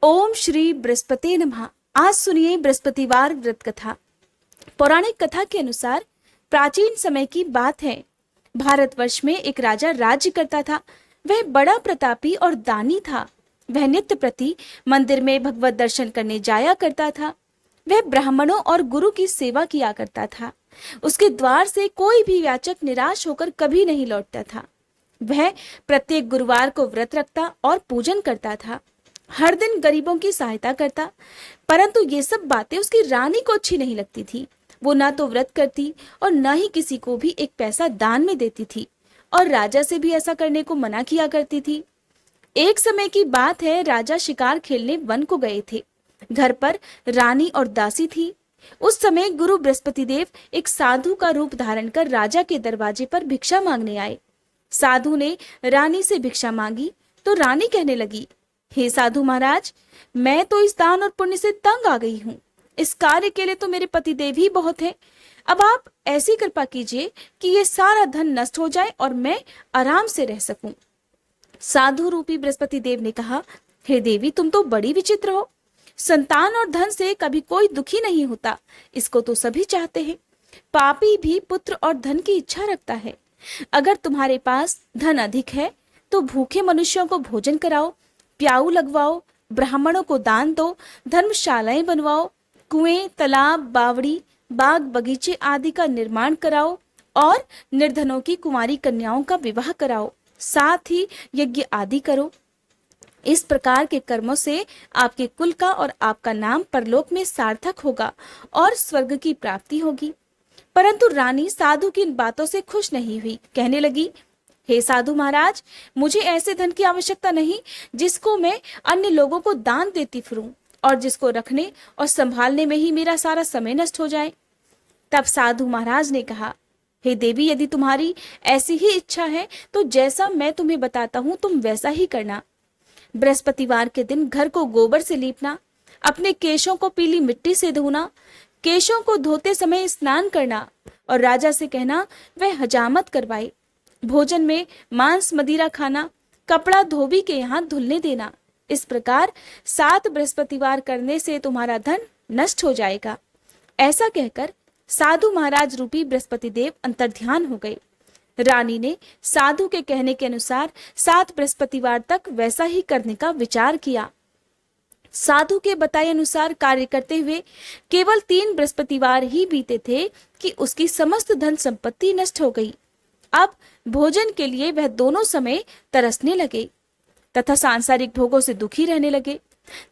ओम श्री बृहस्पति नमः। आज सुनिए बृहस्पतिवार व्रत कथा। पौराणिक कथा के अनुसार प्राचीन समय की बात है। भारतवर्ष में एक राजा राज्य करता था। वह बड़ा प्रतापी और दानी था। वह नित्य प्रति मंदिर में भगवत दर्शन करने जाया करता था। वह ब्राह्मणों और गुरु की सेवा किया करता था। उसके द्वार से कोई भी याचक निराश होकर कभी नहीं लौटता था। वह प्रत्येक गुरुवार को व्रत रखता और पूजन करता था। हर दिन गरीबों की सहायता करता। परंतु ये सब बातें उसकी रानी को अच्छी नहीं लगती थी। वो ना तो व्रत करती और न ही किसी को भी एक पैसा दान में देती थी, और राजा से भी ऐसा करने को मना किया करती थी। एक समय की बात है, राजा शिकार खेलने वन को गए थे। घर पर रानी और दासी थी। उस समय गुरु बृहस्पति देव एक साधु का रूप धारण कर राजा के दरवाजे पर भिक्षा मांगने आए। साधु ने रानी से भिक्षा मांगी तो रानी कहने लगी, हे साधु महाराज, मैं तो इस दान और पुण्य से तंग आ गई हूँ। इस कार्य के लिए तो मेरे पतिदेव ही बहुत हैं। अब आप ऐसी कृपा कीजिए कि ये सारा धन नष्ट हो जाए और मैं आराम से रह सकूं। साधु रूपी बृहस्पति देव ने कहा, हे देवी, तुम तो बड़ी विचित्र हो। संतान और धन से कभी कोई दुखी नहीं होता, इसको तो सभी चाहते हैं। पापी भी पुत्र और धन की इच्छा रखता है। अगर तुम्हारे पास धन अधिक है तो भूखे मनुष्यों को भोजन कराओ, प्याऊ लगवाओ, ब्राह्मणों को दान दो, धर्मशालाएं बनवाओ, कुएं, तालाब, बावड़ी, बाग बगीचे आदि का निर्माण कराओ और निर्धनों की कुंवारी कन्याओं का विवाह कराओ। साथ ही यज्ञ आदि करो। इस प्रकार के कर्मों से आपके कुल का और आपका नाम परलोक में सार्थक होगा और स्वर्ग की प्राप्ति होगी। परंतु रानी साधु की इन बातों से खुश नहीं हुई। कहने लगी, हे साधु महाराज, मुझे ऐसे धन की आवश्यकता नहीं जिसको मैं अन्य लोगों को दान देती फिरूं और जिसको रखने और संभालने में ही मेरा सारा समय नष्ट हो जाए। तब साधु महाराज ने कहा, हे देवी, यदि तुम्हारी ऐसी ही इच्छा है तो जैसा मैं तुम्हें बताता हूं तुम वैसा ही करना। बृहस्पतिवार के दिन घर को गोबर से लीपना, अपने केशों को पीली मिट्टी से धोना, केशों को धोते समय स्नान करना और राजा से कहना वह हजामत करवाए। भोजन में मांस मदिरा खाना, कपड़ा धोबी के यहाँ धुलने देना। इस प्रकार 7 बृहस्पतिवार करने से तुम्हारा धन नष्ट हो जाएगा। ऐसा कहकर साधु महाराज रूपी बृहस्पति देव अंतर्ध्यान हो गए। रानी ने साधु के कहने के अनुसार 7 बृहस्पतिवार तक वैसा ही करने का विचार किया। साधु के बताए अनुसार कार्य करते हुए केवल 3 बृहस्पतिवार ही बीते थे कि उसकी समस्त धन संपत्ति नष्ट हो गई। अब भोजन के लिए वह दोनों समय तरसने लगे तथा सांसारिक भोगों से दुखी रहने लगे।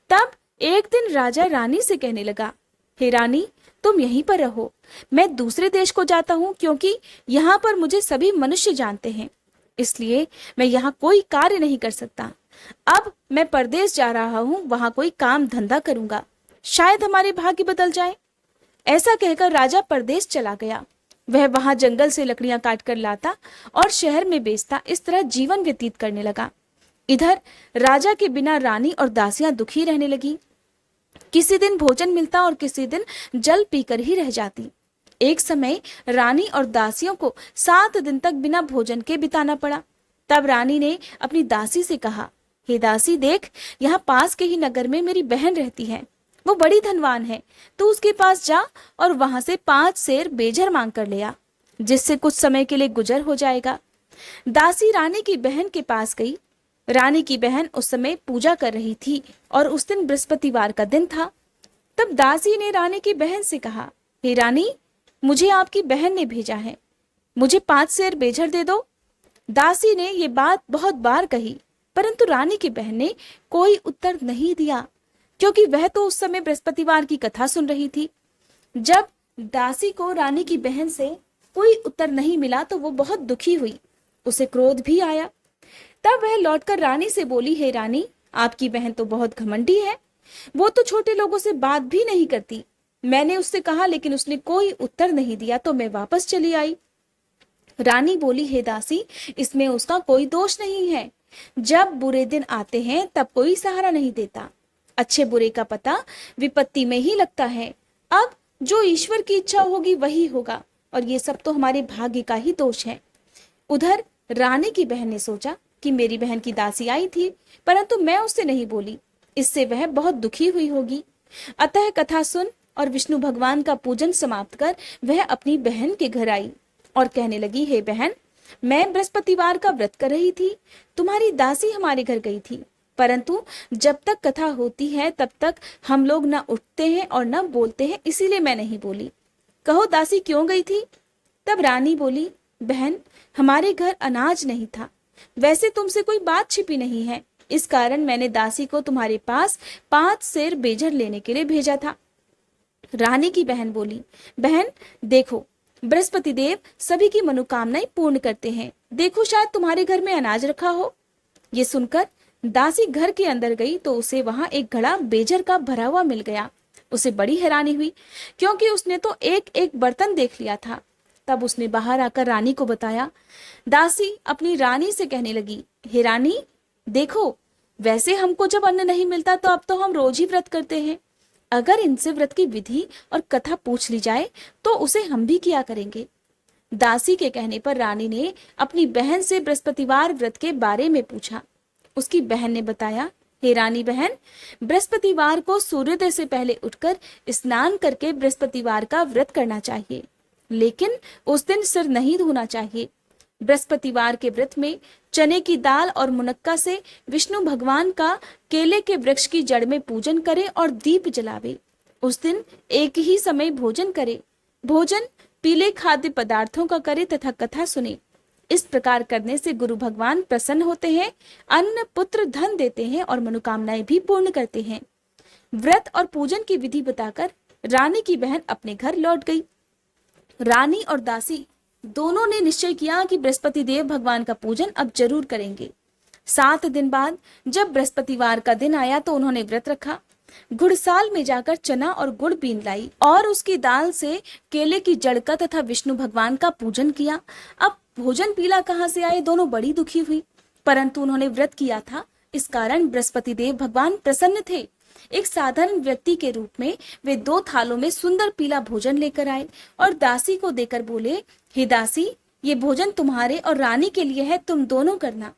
तब एक दिन राजा रानी से कहने लगा, हे रानी, तुम यहीं पर रहो, मैं दूसरे देश को जाता हूँ, क्योंकि यहाँ पर मुझे सभी मनुष्य जानते हैं, इसलिए मैं यहाँ कोई कार्य नहीं कर सकता। अब मैं परदेश जा रहा हूँ, वहां कोई काम धंधा करूंगा, शायद हमारे भाग्य बदल जाए। ऐसा कहकर राजा परदेश चला गया। वह वहां जंगल से लकड़ियां काट कर लाता और शहर में बेचता। इस तरह जीवन व्यतीत करने लगा। इधर राजा के बिना रानी और दासियां दुखी रहने लगी। किसी दिन भोजन मिलता और किसी दिन जल पीकर ही रह जाती। एक समय रानी और दासियों को 7 दिन तक बिना भोजन के बिताना पड़ा। तब रानी ने अपनी दासी से कहा, हे दासी, देख, यहाँ पास के ही नगर में मेरी बहन रहती है। वो बड़ी धनवान है। तू उसके पास जा और वहां से 5 सेर बेझर मांग कर ले आ, जिससे कुछ समय के लिए गुजर हो जाएगा। दासी रानी की बहन के पास गई। रानी की बहन उस समय पूजा कर रही थी और उस दिन बृहस्पतिवार का दिन था। तब दासी ने रानी की बहन से कहा, हे रानी, मुझे आपकी बहन ने भेजा है, मुझे 5 सेर बेझर दे दो। दासी ने ये बात बहुत बार कही, परंतु रानी की बहन ने कोई उत्तर नहीं दिया, क्योंकि वह तो उस समय बृहस्पतिवार की कथा सुन रही थी। जब दासी को रानी की बहन से कोई उत्तर नहीं मिला तो वो बहुत दुखी हुई। उसे क्रोध भी आया। तब वह लौटकर रानी से बोली, हे रानी, आपकी बहन तो बहुत घमंडी है। वो तो छोटे लोगों से बात भी नहीं करती। मैंने उससे कहा लेकिन उसने कोई उत्तर नहीं दिया, तो मैं वापस चली आई। रानी बोली, हे दासी, इसमें उसका कोई दोष नहीं है। जब बुरे दिन आते हैं तब कोई सहारा नहीं देता। अच्छे बुरे का पता विपत्ति में ही लगता है। अब जो ईश्वर की इच्छा होगी वही होगा, और ये सब तो हमारे भाग्य का ही दोष है। उधर रानी की बहन ने सोचा कि मेरी बहन की दासी आई थी, परंतु मैं उससे नहीं बोली, इससे वह बहुत दुखी हुई होगी। अतः कथा सुन और विष्णु भगवान का पूजन समाप्त कर वह अपनी बहन के घर आई और कहने लगी, हे बहन, मैं बृहस्पतिवार का व्रत कर रही थी, तुम्हारी दासी हमारे घर गई थी, परंतु जब तक कथा होती है तब तक हम लोग न उठते हैं और न बोलते हैं, इसीलिए मैं नहीं बोली। कहो दासी क्यों गई थी? तब रानी बोली, बहन, हमारे घर अनाज नहीं था, वैसे तुमसे कोई बात छिपी नहीं है, इस कारण मैंने दासी को तुम्हारे पास 5 सेर बेजर लेने के लिए भेजा था। रानी की बहन बोली, बहन देखो, बृहस्पति देव सभी की मनोकामनाएं पूर्ण करते हैं, देखो शायद तुम्हारे घर में अनाज रखा हो। ये सुनकर दासी घर के अंदर गई तो उसे वहां एक घड़ा बेजर का भरा हुआ मिल गया। उसे बड़ी हैरानी हुई, क्योंकि उसने तो एक एक बर्तन देख लिया था। तब उसने बाहर आकर रानी को बताया। दासी अपनी रानी से कहने लगी, हे रानी देखो, वैसे हमको जब अन्न नहीं मिलता तो अब तो हम रोज ही व्रत करते हैं, अगर इनसे व्रत की विधि और कथा पूछ ली जाए तो उसे हम भी किया करेंगे। दासी के कहने पर रानी ने अपनी बहन से बृहस्पतिवार व्रत के बारे में पूछा। उसकी बहन ने बताया, हे रानी बहन, बृहस्पतिवार को सूर्योदय से पहले उठकर स्नान करके बृहस्पतिवार का व्रत करना चाहिए, लेकिन उस दिन सिर नहीं धोना चाहिए। बृहस्पतिवार के व्रत में चने की दाल और मुनक्का से विष्णु भगवान का केले के वृक्ष की जड़ में पूजन करे और दीप जलावे। उस दिन एक ही समय भोजन करे, भोजन पीले खाद्य पदार्थों का करे तथा कथा सुने। इस प्रकार करने से गुरु भगवान प्रसन्न होते हैं, अन्न पुत्र धन देते हैं और मनोकामनाएं भी पूर्ण करते हैं। व्रत और पूजन की विधि बताकर रानी की बहन अपने घर लौट गई। रानी और दासी दोनों ने निश्चय किया कि बृहस्पति देव भगवान का पूजन अब जरूर करेंगे। 7 दिन बाद जब बृहस्पतिवार का दिन आया तो उन्होंने व्रत रखा। घुड़साल में जाकर चना और गुड़ बीन लाई और उसकी दाल से केले की जड़ का तथा विष्णु भगवान का पूजन किया। अब भोजन पीला कहाँ से आए, दोनों बड़ी दुखी हुई, परंतु उन्होंने व्रत किया था, इस कारण बृहस्पति देव भगवान प्रसन्न थे। एक साधारण व्यक्ति के रूप में वे 2 थालों में सुंदर पीला भोजन लेकर आए और दासी को देकर बोले, हे दासी, ये भोजन तुम्हारे और रानी के लिए है, तुम दोनों करना।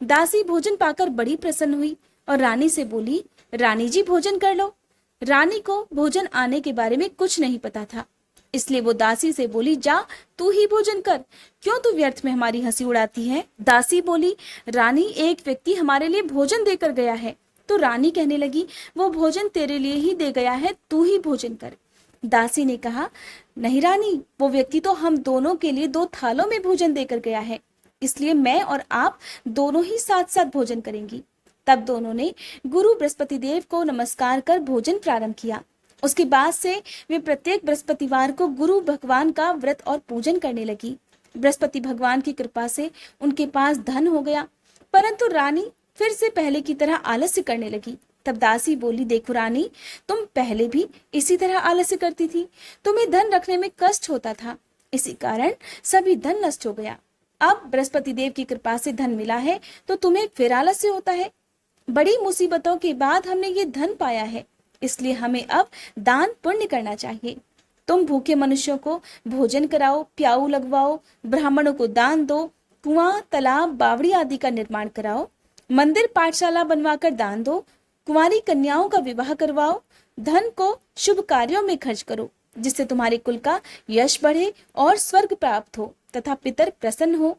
दासी भोजन पाकर बड़ी प्रसन्न हुई और रानी से बोली, रानी जी भोजन कर लो। रानी को भोजन आने के बारे में कुछ नहीं पता था, इसलिए वो दासी से बोली, जा तू ही भोजन कर, क्यों तू व्यर्थ में हमारी हंसी उड़ाती है। दासी बोली, रानी, एक व्यक्ति हमारे लिए भोजन देकर गया है। तो रानी कहने लगी, वो भोजन तेरे लिए ही दे गया है, तू ही भोजन कर। दासी ने कहा, नहीं रानी, वो व्यक्ति तो हम दोनों के लिए 2 थालों में भोजन देकर गया है, इसलिए मैं और आप दोनों ही साथ साथ भोजन करेंगी। तब दोनों ने गुरु बृहस्पति देव को नमस्कार कर भोजन प्रारंभ किया। उसके बाद से वे प्रत्येक बृहस्पतिवार को गुरु भगवान का व्रत और पूजन करने लगी। बृहस्पति भगवान की कृपा से उनके पास धन हो गया, परंतु रानी फिर से पहले की तरह आलस्य करने लगी। तब दासी बोली, देखो रानी, तुम पहले भी इसी तरह आलस्य करती थी, तुम्हें धन रखने में कष्ट होता था, इसी कारण सभी धन नष्ट हो गया। अब बृहस्पति देव की कृपा से धन मिला है तो तुम्हें फिर आलस्य होता है। बड़ी मुसीबतों के बाद हमने ये धन पाया है, इसलिए हमें अब दान पुण्य करना चाहिए। तुम भूखे मनुष्यों को भोजन कराओ, प्याऊ लगवाओ, ब्राह्मणों को दान दो, कुआं, तालाब, बावड़ी आदि का निर्माण कराओ, मंदिर पाठशाला बनवाकर दान दो, कुंवारी कन्याओं का विवाह करवाओ, धन को शुभ कार्यों में खर्च करो, जिससे तुम्हारे कुल का यश बढ़े और स्वर्ग प्राप्त हो तथा पितर प्रसन्न हो।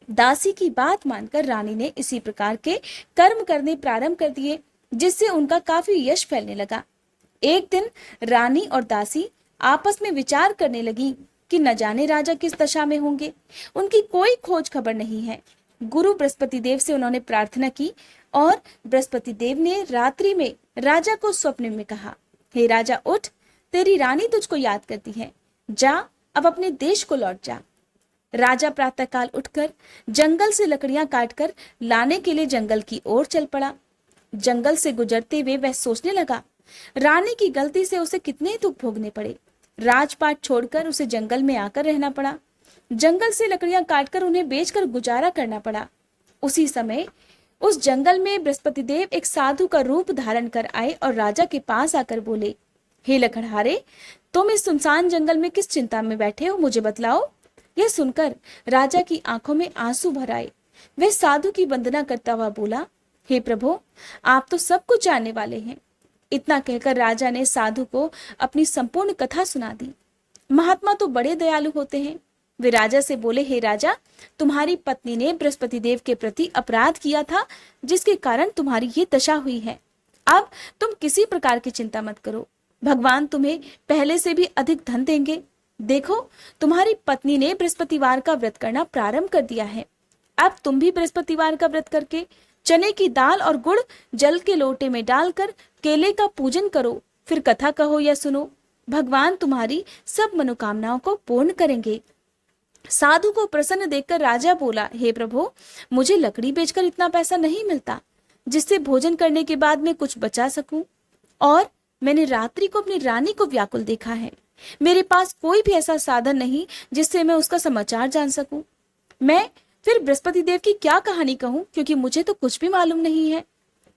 दासी की बात मानकर रानी ने इसी प्रकार के कर्म करने प्रारंभ कर दिए, जिससे उनका काफी यश फैलने लगा। एक दिन रानी और दासी आपस में विचार करने लगी कि न जाने राजा किस दशा में होंगे, उनकी कोई खोज खबर नहीं है। गुरु बृहस्पति देव से उन्होंने प्रार्थना की और बृहस्पति देव ने रात्रि में राजा को स्वप्न में कहा, हे राजा उठ, तेरी रानी तुझको याद करती है, जा अब अपने देश को लौट जा। राजा प्रातःकाल उठकर जंगल से लकड़ियां काटकर लाने के लिए जंगल की ओर चल पड़ा। जंगल से गुजरते हुए वह सोचने लगा, रानी की गलती से उसे कितने दुख भोगने पड़े। राजपाट छोड़कर उसे जंगल में आकर रहना पड़ा। जंगल से लकड़ियां काटकर उन्हें बेचकर गुजारा करना पड़ा। उसी समय उस जंगल में बृहस्पति देव एक साधु का रूप धारण कर आए और राजा के पास आकर बोले, हे लकड़हारे, तुम इस सुनसान जंगल में किस चिंता में बैठे हो, मुझे बतलाओ। यह सुनकर राजा की आंखों में आंसू भर आए। वह साधु की वंदना करता हुआ बोला, हे प्रभु, आप तो सब कुछ जानने वाले हैं। इतना कहकर राजा ने साधु को अपनी संपूर्ण कथा सुना दी। महात्मा तो बड़े दयालु होते हैं। वे राजा से बोले, हे राजा, तुम्हारी पत्नी ने बृहस्पति देव के प्रति अपराध किया था, जिसके कारण तुम्हारी ये दशा हुई है। अब तुम किसी प्रकार की चिंता मत करो, भगवान तुम्हें पहले से भी अधिक धन देंगे। देखो, तुम्हारी पत्नी ने बृहस्पतिवार का व्रत करना प्रारंभ कर दिया है। अब तुम भी बृहस्पतिवार का व्रत करके चने की दाल और गुड़ जल के लोटे में डालकर केले का पूजन करो, फिर कथा कहो या सुनो। भगवान तुम्हारी सब मनोकामनाओं को पूर्ण करेंगे। साधु को प्रसन्न देखकर राजा बोला, हे प्रभु, मुझे लकड़ी बेचकर इतना पैसा नहीं मिलता जिससे भोजन करने के बाद मैं कुछ बचा सकूं, और मैंने रात्रि को अपनी रानी को व्याकुल देखा है। मेरे पास कोई भी ऐसा साधन नहीं जिससे मैं उसका समाचार जान सकूं। मैं फिर बृहस्पति देव की क्या कहानी कहूं, क्योंकि मुझे तो कुछ भी मालूम नहीं है।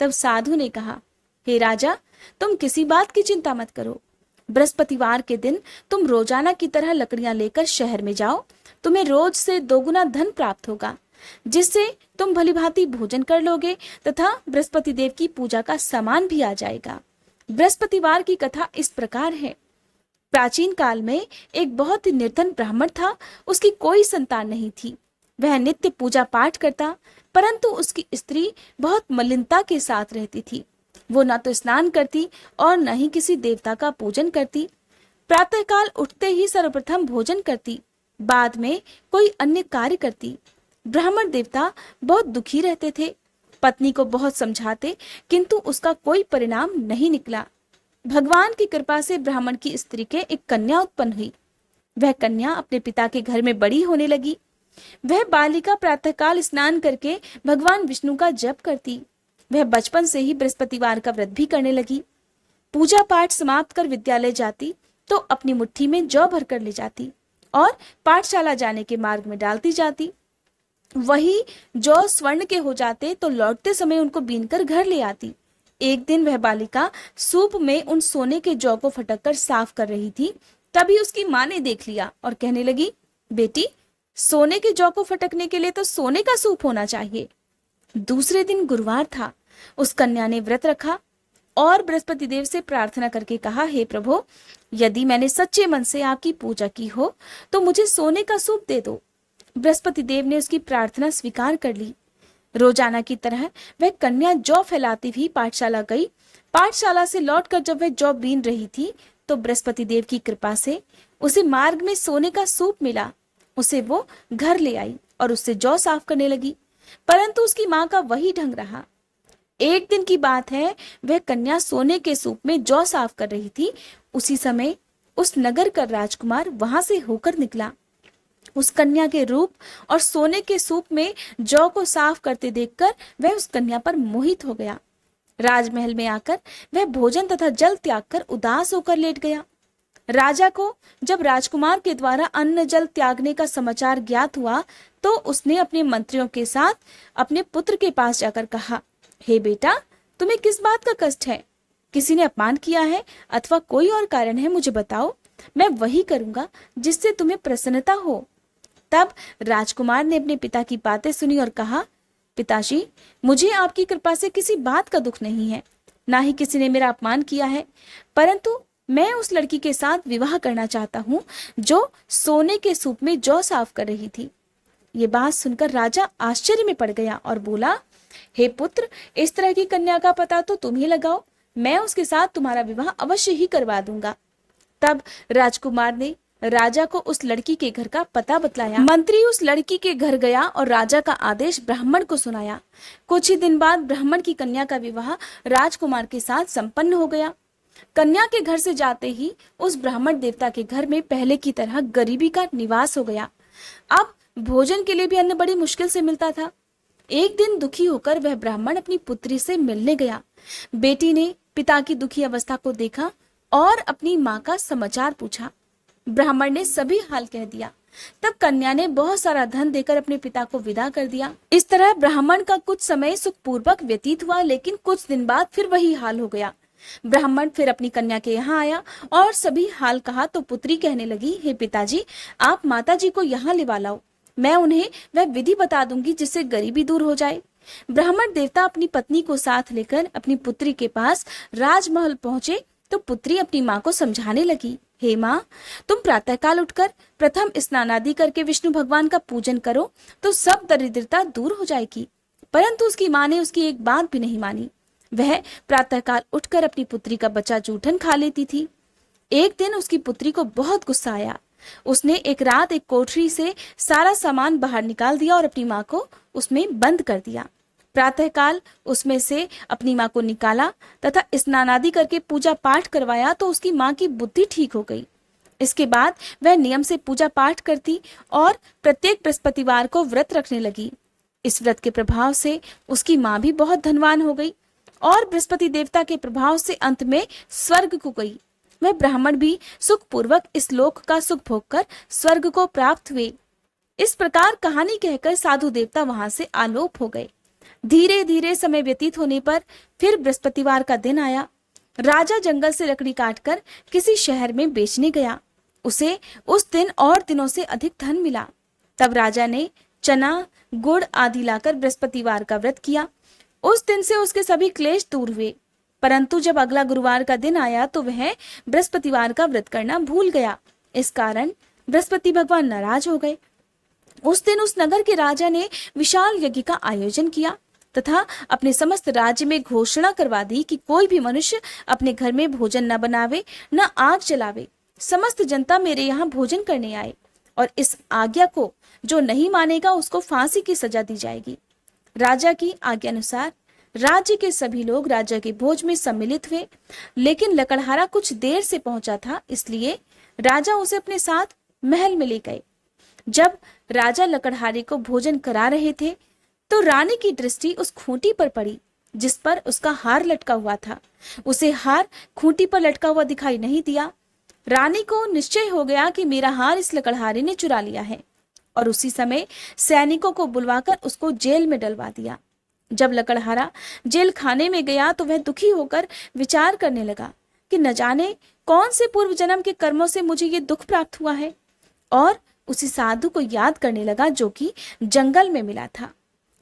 तब साधु ने कहा, हे राजा, तुम किसी बात की चिंता मत करो। बृहस्पतिवार के दिन तुम रोजाना की तरह लकड़ियां लेकर शहर में जाओ। तुम्हें रोज से दोगुना धन प्राप्त होगा, जिससे तुम भलीभांति भोजन कर लोगे तथा बृहस्पति देव की पूजा का सामान भी आ जाएगा। बृहस्पतिवार की कथा इस प्रकार है। प्राचीन काल में एक बहुत ही निर्धन ब्राह्मण था। उसकी कोई संतान नहीं थी। वह नित्य पूजा पाठ करता, परंतु उसकी स्त्री बहुत मलिनता के साथ रहती थी। वो न तो स्नान करती और न ही किसी देवता का पूजन करती। प्रातःकाल उठते ही सर्वप्रथम भोजन करती, बाद में कोई अन्य कार्य करती। ब्राह्मण देवता बहुत दुखी रहते थे। पत्नी को बहुत समझाते, किंतु उसका कोई परिणाम नहीं निकला। भगवान की कृपा से ब्राह्मण की स्त्री के एक कन्या उत्पन्न हुई। वह कन्या अपने पिता के घर में बड़ी होने लगी। वह बालिका प्रातःकाल स्नान करके भगवान विष्णु का जप करती। वह बचपन से ही बृहस्पतिवार का व्रत भी करने लगी। पूजा पाठ समाप्त कर विद्यालय जाती तो अपनी मुट्ठी में जौ भर कर ले जाती और पाठशाला जाने के मार्ग में डालती जाती। वही जौ स्वर्ण के हो जाते तो लौटते समय उनको बीनकर घर ले आती। एक दिन वह बालिका सूप में उन सोने के जौ को फटककर साफ कर रही थी। तभी उसकी माँ ने देख लिया और कहने लगी, बेटी, सोने के जौ को फटकने के लिए तो सोने का सूप होना चाहिए। दूसरे दिन गुरुवार था। उस कन्या ने व्रत रखा और बृहस्पति देव से प्रार्थना करके कहा, हे प्रभु, यदि मैंने सच्चे मन से आपकी पूजा की हो तो मुझे सोने का सूप दे दो। बृहस्पति देव ने उसकी प्रार्थना स्वीकार कर ली। रोजाना की तरह वह कन्या जौ फैलाती हुई पाठशाला गई। पाठशाला से लौटकर जब वह जौ बीन रही थी तो बृहस्पति देव की कृपा से उसे मार्ग में सोने का सूप मिला। उसे वो घर ले आई और उससे जौ साफ करने लगी, परंतु उसकी माँ का वही ढंग रहा। एक दिन की बात है, वह कन्या सोने के सूप में जौ साफ कर रही थी। उसी समय उस नगर का राजकुमार वहां से होकर निकला। उस कन्या के रूप और सोने के सूप में जौ को साफ करते देखकर वह उस कन्या पर मोहित हो गया। राजमहल में आकर वह भोजन तथा जल त्याग कर उदास होकर लेट गया। राजा को जब राजकुमार के द्वारा अन्न जल त्यागने का समाचार ज्ञात हुआ तो उसने अपने मंत्रियों के साथ अपने पुत्र के पास जाकर कहा, हे बेटा, तुम्हें किस बात का कष्ट है? किसी ने अपमान किया है अथवा कोई और कारण है? मुझे बताओ, मैं वही करूंगा जिससे तुम्हें प्रसन्नता हो। तब राजकुमार ने अपने पिता की बातें सुनी और कहा, पिताजी, मुझे आपकी कृपा से किसी बात का दुख नहीं है, ना ही किसी ने मेरा अपमान किया है, परंतु मैं उस लड़की के साथ विवाह करना चाहता हूँ जो सोने के सूप में जौ साफ कर रही थी। ये बात सुनकर राजा आश्चर्य में पड़ गया और बोला, हे पुत्र, इस तरह की कन्या का पता तो तुम ही लगाओ, मैं उसके साथ तुम्हारा विवाह अवश्य ही करवा दूंगा। तब राजकुमार ने राजा को उस लड़की के घर का पता बतलाया। मंत्री उस लड़की के घर गया और राजा का आदेश ब्राह्मण को सुनाया। कुछ ही दिन बाद ब्राह्मण की कन्या का विवाह राजकुमार के साथ संपन्न हो गया। कन्या के घर से जाते ही उस ब्राह्मण देवता के घर में पहले की तरह गरीबी का निवास हो गया। अब भोजन के लिए भी अन्न बड़ी मुश्किल से मिलता था। एक दिन दुखी होकर वह ब्राह्मण अपनी पुत्री से मिलने गया। बेटी ने पिता की दुखी अवस्था को देखा और अपनी माँ का समाचार पूछा। ब्राह्मण ने सभी हाल कह दिया। तब कन्या ने बहुत सारा धन देकर अपने पिता को विदा कर दिया। इस तरह ब्राह्मण का कुछ समय सुखपूर्वक व्यतीत हुआ, लेकिन कुछ दिन बाद फिर वही हाल हो गया। ब्राह्मण फिर अपनी कन्या के यहाँ आया और सभी हाल कहा तो पुत्री कहने लगी, हे पिताजी, आप माताजी को यहाँ लिवा लाओ, मैं उन्हें वह विधि बता दूंगी जिससे गरीबी दूर हो जाए। ब्राह्मण देवता अपनी पत्नी को साथ लेकर अपनी पुत्री के पास राजमहल पहुंचे तो पुत्री अपनी माँ को समझाने लगी, हे माँ, तुम प्रातःकाल उठकर प्रथम स्नान आदि करके विष्णु भगवान का पूजन करो तो सब दरिद्रता दूर हो जाएगी। परंतु उसकी माँ ने उसकी एक बात भी नहीं मानी। वह प्रातःकाल उठकर अपनी पुत्री का बचा जूठन खा लेती थी। एक दिन उसकी पुत्री को बहुत गुस्सा आया। उसने एक रात एक कोठरी से सारा सामान बाहर निकाल दिया और अपनी माँ को उसमें बंद कर दिया। प्रातःकाल उसमें से अपनी माँ को निकाला तथा स्नान आदि करके पूजा पाठ करवाया तो उसकी माँ की बुद्धि ठीक हो गई। इसके बाद वह नियम से पूजा पाठ करती और प्रत्येक बृहस्पतिवार को व्रत रखने लगी। इस व्रत के प्रभाव से उसकी माँ भी बहुत धनवान हो गई और बृहस्पति देवता के प्रभाव से अंत में स्वर्ग को गई। वह ब्राह्मण भी सुखपूर्वक इस लोक का सुख भोगकर स्वर्ग को प्राप्त हुए। इस प्रकार कहानी कहकर साधु देवता वहां से आलोप हो गए। धीरे धीरे समय व्यतीत होने पर फिर बृहस्पतिवार का दिन आया। राजा जंगल से लकड़ी काटकर किसी शहर में बेचने गया। उसे उस दिन और दिनों से अधिक धन मिला। तब राजा ने चना, गुड़ आदि लाकर बृहस्पतिवार का व्रत किया। उस दिन से उसके सभी क्लेश दूर हुए। परंतु जब अगला गुरुवार का दिन आया तो वह बृहस्पतिवार का व्रत करना भूल गया। इस कारण बृहस्पति भगवान नाराज हो गए। उस दिन उस नगर के राजा ने विशाल यज्ञ का आयोजन किया तथा अपने समस्त राज्य में घोषणा करवा दी कि कोई भी मनुष्य अपने घर में भोजन न बनावे, न आग जलावे। समस्त जनता मेरे यहाँ भोजन करने आए और इस आज्ञा को जो नहीं मानेगा उसको फांसी की सजा दी जाएगी। राजा की आज्ञा अनुसार राज्य के सभी लोग राजा के भोज में सम्मिलित हुए, लेकिन लकड़हारा कुछ देर से पहुंचा था, इसलिए राजा उसे अपने साथ महल में ले गए। जब राजा लकड़हारे को भोजन करा रहे थे तो रानी की दृष्टि उस खूंटी पर पड़ी जिस पर उसका हार लटका हुआ था। उसे हार खूंटी पर लटका हुआ दिखाई नहीं दिया। रानी को निश्चय हो गया कि मेरा हार इस लकड़हारे ने चुरा लिया है और उसी समय सैनिकों को बुलवाकर उसको जेल में डलवा दिया। जब लकड़हारा जेल खाने में गया तो वह दुखी होकर विचार करने लगा कि न जाने कौन से पूर्व जन्म के कर्मों से मुझे ये दुख प्राप्त हुआ है, और उसी साधु को याद करने लगा जो कि जंगल में मिला था।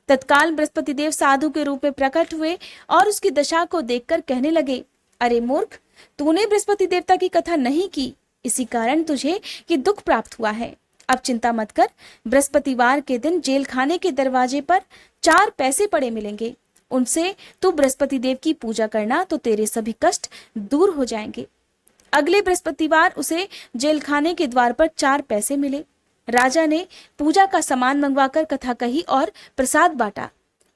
तत्काल बृहस्पति देव साधु के रूप में प्रकट हुए और उसकी दशा को देखकर कहने लगे, अरे मूर्ख, तूने बृहस्पति देवता की कथा नहीं की, इसी कारण तुझे ये दुख प्राप्त हुआ है। अब चिंता मत कर, बृहस्पतिवार के दिन जेल खाने के दरवाजे पर 4 पैसे पड़े मिलेंगे। उनसे तू बृहस्पति देव की पूजा करना तो तेरे सभी कष्ट दूर हो जाएंगे। अगले बृहस्पतिवार उसे जेल खाने के द्वार पर 4 पैसे मिले। राजा ने पूजा का सामान मंगवाकर कथा कही और प्रसाद बांटा।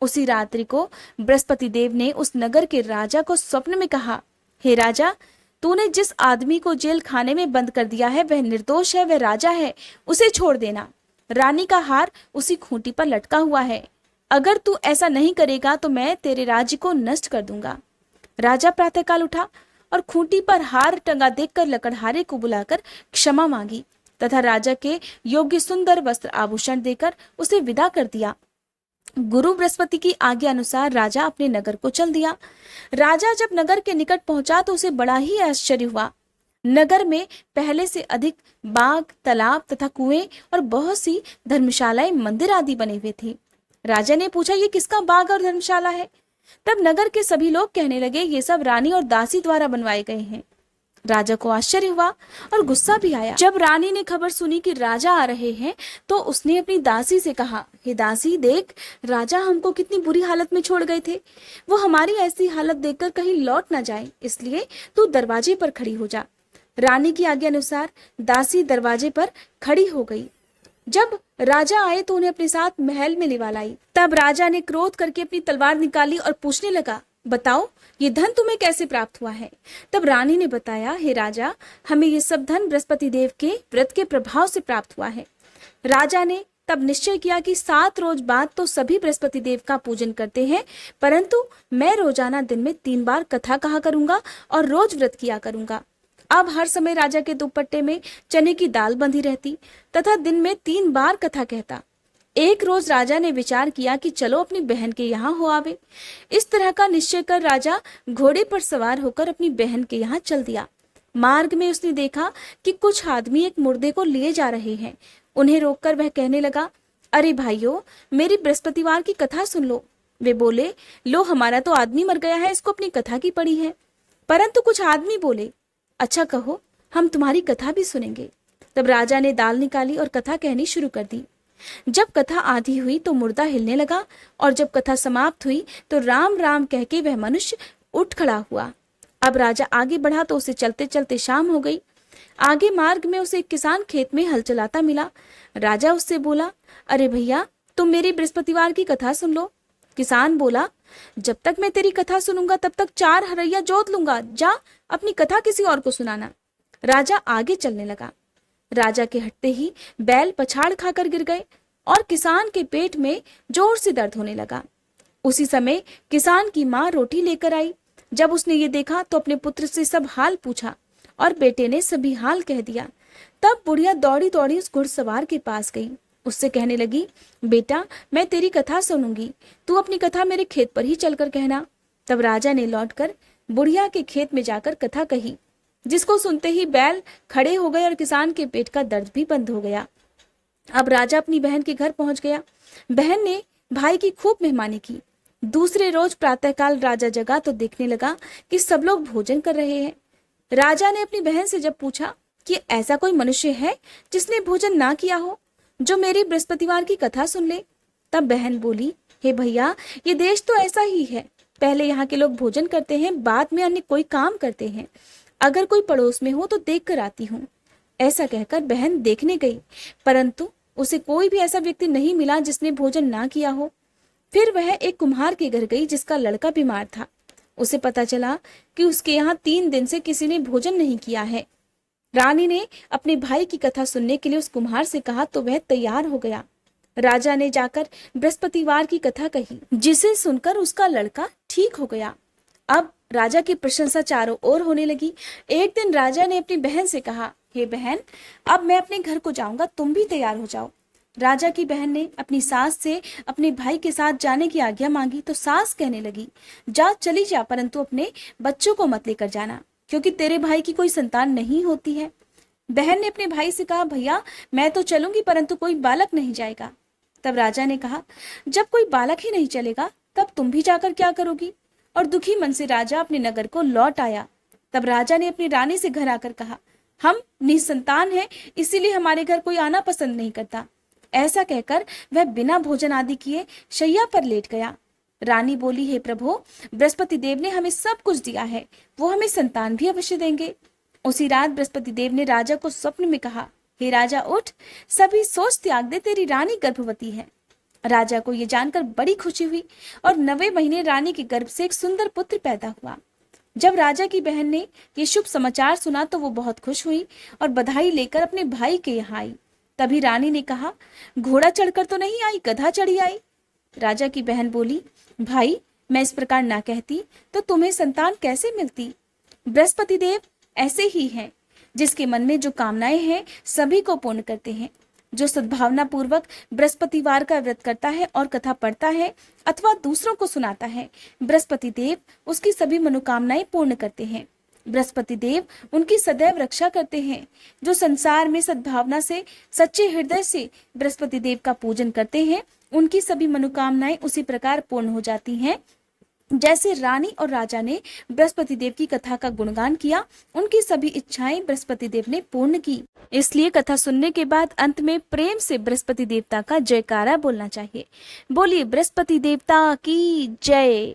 उसी रात्रि को बृहस्पति देव ने उस नगर के राजा को स्वप्न में कहा, हे राजा, तूने जिस आदमी को जेल खाने में बंद कर दिया है वह निर्दोष है, वह राजा है, उसे छोड़ देना। रानी का हार उसी खूंटी पर लटका हुआ है। अगर तू ऐसा नहीं करेगा तो मैं तेरे राज्य को नष्ट कर दूंगा। राजा प्रातःकाल उठा और खूंटी पर हार टंगा देखकर लकड़हारे को बुलाकर क्षमा मांगी तथा राजा के योग्य सुंदर वस्त्र आभूषण देकर उसे विदा कर दिया। गुरु बृहस्पति की आज्ञा अनुसार राजा अपने नगर को चल दिया। राजा जब नगर के निकट पहुंचा तो उसे बड़ा ही आश्चर्य हुआ। नगर में पहले से अधिक बाग, तालाब तथा कुएं और बहुत सी धर्मशालाएं, मंदिर आदि बने हुए थे। राजा ने पूछा, ये किसका बाग और धर्मशाला है? तब नगर के सभी लोग कहने लगे, ये सब रानी और दासी द्वारा बनवाए गए हैं। राजा को आश्चर्य हुआ और गुस्सा भी आया। जब रानी ने खबर सुनी कि राजा आ रहे हैं तो उसने अपनी दासी से कहा, हे दासी, देख, राजा हमको कितनी बुरी हालत में छोड़ गए थे। वो हमारी ऐसी हालत देखकर कहीं लौट ना जाए, इसलिए तू दरवाजे पर खड़ी हो जा। रानी की आज्ञा अनुसार दासी दरवाजे पर खड़ी हो गई। जब राजा आए तो उन्हें अपने साथ महल में लिवा लाई। तब राजा ने क्रोध करके अपनी तलवार निकाली और पूछने लगा, बताओ, ये धन तुम्हें कैसे प्राप्त हुआ है? तब रानी ने बताया, हे राजा, हमें ये सब धन बृहस्पति देव के व्रत के प्रभाव से प्राप्त हुआ है। राजा ने तब निश्चय किया कि 7 रोज बाद तो सभी बृहस्पति देव का पूजन करते हैं, परंतु मैं रोजाना दिन में 3 बार कथा कहा करूंगा और रोज व्रत किया करूंगा। अब हर समय राजा के दुपट्टे में चने की दाल बंधी रहती तथा दिन में 3 बार कथा कहता। एक रोज राजा ने विचार किया कि चलो अपनी बहन के यहाँ हो आवे। इस तरह का निश्चय कर राजा घोड़े पर सवार होकर अपनी बहन के यहाँ चल दिया। मार्ग में उसने देखा कि कुछ आदमी एक मुर्दे को लिए जा रहे हैं। उन्हें रोककर वह कहने लगा, अरे भाइयों, मेरी बृहस्पतिवार की कथा सुन लो। वे बोले, लो हमारा तो आदमी मर गया है, इसको अपनी कथा की पड़ी है। परंतु कुछ आदमी बोले, अच्छा कहो, हम तुम्हारी कथा भी सुनेंगे। तब राजा ने दाल निकाली और कथा कहनी शुरू कर दी। जब कथा आधी हुई तो मुर्दा हिलने लगा, और जब कथा समाप्त हुई तो राम राम कह के वह मनुष्य उठ खड़ा हुआ। अब राजा आगे बढ़ा तो उसे चलते चलते शाम हो गई। आगे मार्ग में उसे एक किसान खेत में हल चलाता मिला। राजा उससे बोला, अरे भैया, तुम मेरी बृहस्पतिवार की कथा सुन लो। किसान बोला, जब तक मैं तेरी कथा सुनूंगा तब तक 4 हरैया जोत लूंगा, जा अपनी कथा किसी और को सुनाना। राजा आगे चलने लगा। राजा के हटते ही बैल पछाड़ खाकर गिर गए और किसान के पेट में जोर से दर्द होने लगा। उसी समय किसान की माँ रोटी लेकर आई। जब उसने ये देखा तो अपने पुत्र से सब हाल पूछा और बेटे ने सभी हाल कह दिया। तब बुढ़िया दौड़ी दौड़ी उस घुड़सवार के पास गई। उससे कहने लगी, बेटा, मैं तेरी कथा सुनूंगी, तू अपनी कथा मेरे खेत पर ही चलकर कहना। तब राजा ने लौटकर बुढ़िया के खेत में जाकर कथा कही, जिसको सुनते ही बैल खड़े हो गए और किसान के पेट का दर्द भी बंद हो गया। अब राजा अपनी बहन के घर पहुंच गया। बहन ने भाई की खूब मेहमानी की। दूसरे रोज प्रातःकाल राजा जगा तो देखने लगा कि सब लोग भोजन कर रहे हैं। राजा ने अपनी बहन से जब पूछा कि ऐसा कोई मनुष्य है जिसने भोजन ना किया हो, जो मेरी बृहस्पतिवार की कथा सुन ले, तब बहन बोली, हे भैया, ये देश तो ऐसा ही है। पहले यहाँ के लोग भोजन करते हैं, बाद में अन्य कोई काम करते हैं। अगर कोई पड़ोस में हो तो देख कर आती हूँ। ऐसा कहकर बहन देखने गई, परंतु उसे कोई भी ऐसा व्यक्ति नहीं मिला जिसने भोजन ना किया हो। फिर वह एक कुम्हार के घर गई जिसका लड़का बीमार था। उसे पता चला कि उसके यहाँ 3 दिन से किसी ने भोजन नहीं किया है। रानी ने अपने भाई की कथा सुनने के लिए उस कुम्हार से कहा तो वह तैयार हो गया। राजा ने जाकर बृहस्पतिवार की कथा कही, जिसे सुनकर उसका लड़का ठीक हो गया। अब राजा की प्रशंसा चारों ओर होने लगी। एक दिन राजा ने अपनी बहन से कहा, हे बहन, अब मैं अपने घर को जाऊंगा, तुम भी तैयार हो जाओ। राजा की बहन ने अपनी सास से अपने भाई के साथ जाने की आज्ञा मांगी तो सास कहने लगी, जा चली जा, परंतु अपने बच्चों को मत लेकर जाना, क्योंकि तेरे भाई की कोई संतान नहीं होती है। बहन ने अपने भाई से कहा, भैया, मैं तो चलूंगी, परंतु कोई बालक नहीं जाएगा। तब राजा ने कहा, जब कोई बालक ही नहीं चलेगा तब तुम भी जाकर क्या करोगी? और दुखी मन से राजा अपने नगर को लौट आया। तब राजा ने अपनी रानी से घर आकर कहा, हम निसंतान हैं, इसीलिए हमारे घर कोई आना पसंद नहीं करता। ऐसा कहकर वह बिना भोजन आदि किए शैया पर लेट गया। रानी बोली, हे प्रभु, बृहस्पति देव ने हमें सब कुछ दिया है, वो हमें संतान भी अवश्य देंगे। उसी रात बृहस्पति देव ने राजा को स्वप्न में कहा, हे राजा, उठ, सभी सोच त्याग दे, तेरी रानी गर्भवती है। राजा को यह जानकर बड़ी खुशी हुई और 9वें महीने रानी के गर्भ से एक सुंदर पुत्र पैदा हुआ। जब राजा की बहन ने ये शुभ समाचार सुना तो वो बहुत खुश हुई और बधाई लेकर अपने भाई के यहाँ आई। तभी रानी ने कहा, घोड़ा चढ़कर तो नहीं आई, गधा चढ़ी आई। राजा की बहन बोली, भाई, मैं इस प्रकार ना कहती तो तुम्हें संतान कैसे मिलती? बृहस्पति देव ऐसे ही हैं, जिसके मन में जो कामनाएं हैं सभी को पूर्ण करते हैं। जो सद्भावना पूर्वक बृहस्पतिवार का व्रत करता है और कथा पढ़ता है अथवा दूसरों को सुनाता है, बृहस्पति देव उसकी सभी मनोकामनाएं पूर्ण करते हैं। बृहस्पति देव उनकी सदैव रक्षा करते हैं। जो संसार में सद्भावना से, सच्चे हृदय से बृहस्पति देव का पूजन करते हैं, उनकी सभी मनोकामनाएं उसी प्रकार पूर्ण हो जाती हैं जैसे रानी और राजा ने बृहस्पति देव की कथा का गुणगान किया, उनकी सभी इच्छाएं बृहस्पति देव ने पूर्ण की। इसलिए कथा सुनने के बाद अंत में प्रेम से बृहस्पति देवता का जयकारा बोलना चाहिए। बोलिए बृहस्पति देवता की जय।